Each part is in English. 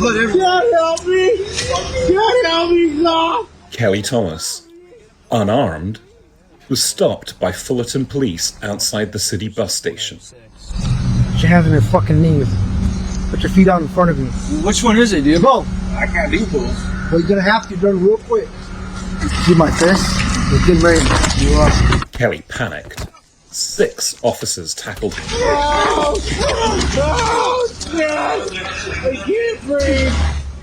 God help me! God help me, God! Kelly Thomas, unarmed, was stopped by Fullerton police outside the city bus station. Put your hands on your fucking knees. Put your feet out in front of you. Which one is it, dude? Both. I can't do both. Well, you're gonna have to do it real quick. See my fist? It's getting ready. You are. Kelly panicked. 6 officers tackled him. Oh, God! I can't breathe!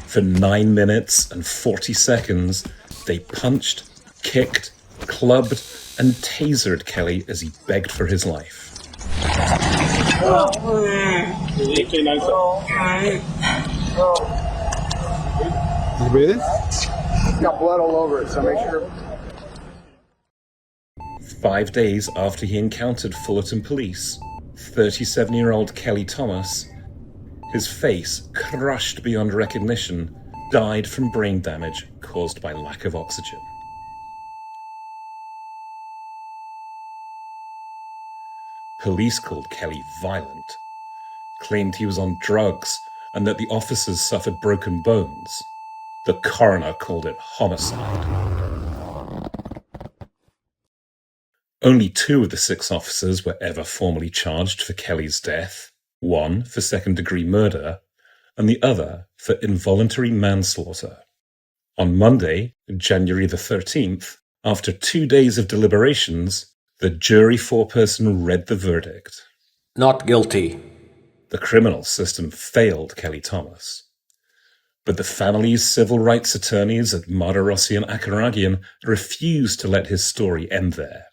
For 9 minutes and 40 seconds, they punched, kicked, clubbed, and tasered Kelly as he begged for his life. You breathing? It's got blood all over it, so make sure. 5 days after he encountered Fullerton police, 37-year-old Kelly Thomas, his face crushed beyond recognition, died from brain damage caused by lack of oxygen. Police called Kelly violent, claimed he was on drugs and that the officers suffered broken bones. The coroner called it homicide. Only 2 of the 6 officers were ever formally charged for Kelly's death, one for second-degree murder, and the other for involuntary manslaughter. On Monday, January the 13th, after 2 days of deliberations, the jury foreperson read the verdict. Not guilty. The criminal system failed Kelly Thomas. But the family's civil rights attorneys at Mardirossian Akaragian refused to let his story end there.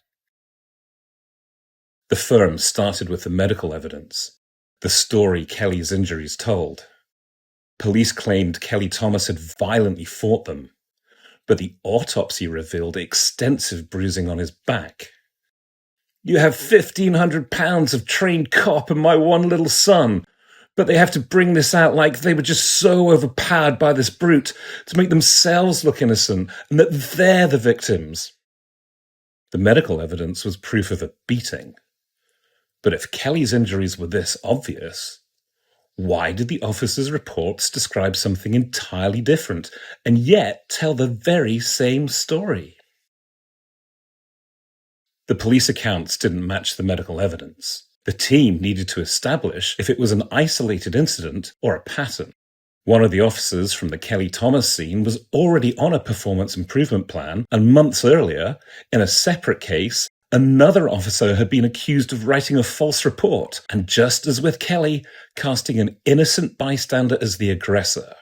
The firm started with the medical evidence, the story Kelly's injuries told. Police claimed Kelly Thomas had violently fought them, but the autopsy revealed extensive bruising on his back. You have 1,500 pounds of trained cop and my one little son, but they have to bring this out like they were just so overpowered by this brute to make themselves look innocent and that they're the victims. The medical evidence was proof of a beating. But if Kelly's injuries were this obvious, why did the officers' reports describe something entirely different and yet tell the very same story? The police accounts didn't match the medical evidence. The team needed to establish if it was an isolated incident or a pattern. One of the officers from the Kelly Thomas scene was already on a performance improvement plan, and months earlier, in a separate case, another officer had been accused of writing a false report, and just as with Kelly, casting an innocent bystander as the aggressor.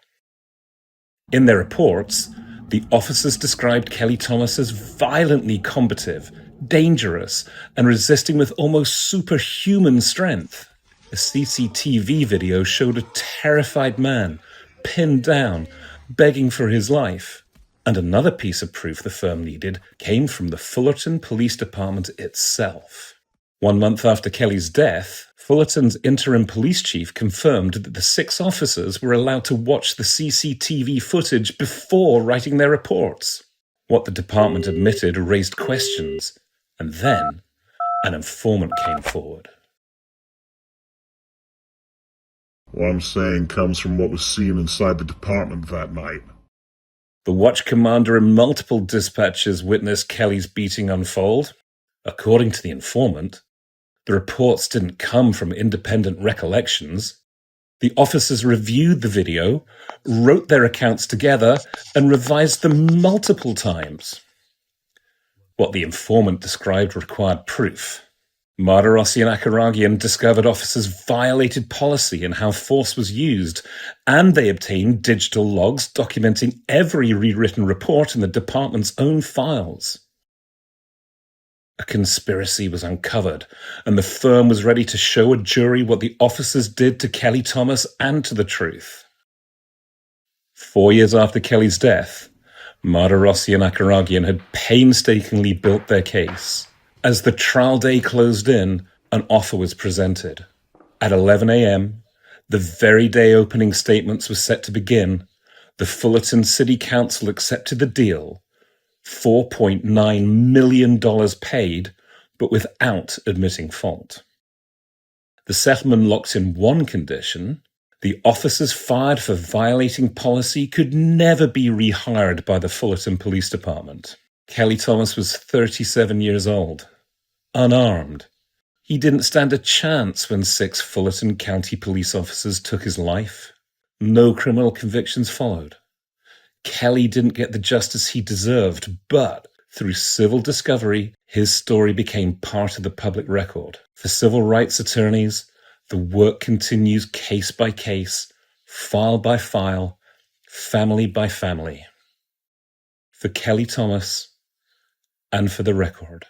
In their reports, the officers described Kelly Thomas as violently combative, dangerous, and resisting with almost superhuman strength. A CCTV video showed a terrified man, pinned down, begging for his life. And another piece of proof the firm needed came from the Fullerton Police Department itself. 1 month after Kelly's death, Fullerton's interim police chief confirmed that the 6 officers were allowed to watch the CCTV footage before writing their reports. What the department admitted raised questions, and then an informant came forward. What I'm saying comes from what was seen inside the department that night. The watch commander and multiple dispatchers witnessed Kelly's beating unfold. According to the informant, the reports didn't come from independent recollections. The officers reviewed the video, wrote their accounts together, and revised them multiple times. What the informant described required proof. Mardirossian Akaragian discovered officers violated policy in how force was used, and they obtained digital logs documenting every rewritten report in the department's own files. A conspiracy was uncovered, and the firm was ready to show a jury what the officers did to Kelly Thomas and to the truth. 4 years after Kelly's death, Mardirossian Akaragian had painstakingly built their case. As the trial day closed in, an offer was presented. At 11 a.m., the very day opening statements were set to begin, the Fullerton City Council accepted the deal, $4.9 million paid, but without admitting fault. The settlement locked in one condition: The officers fired for violating policy could never be rehired by the Fullerton Police Department. Kelly Thomas was 37 years old, unarmed. He didn't stand a chance when 6 Fullerton County police officers took his life. No criminal convictions followed. Kelly didn't get the justice he deserved, but through civil discovery, his story became part of the public record. For civil rights attorneys, the work continues case by case, file by file, family by family. For Kelly Thomas, and for the record.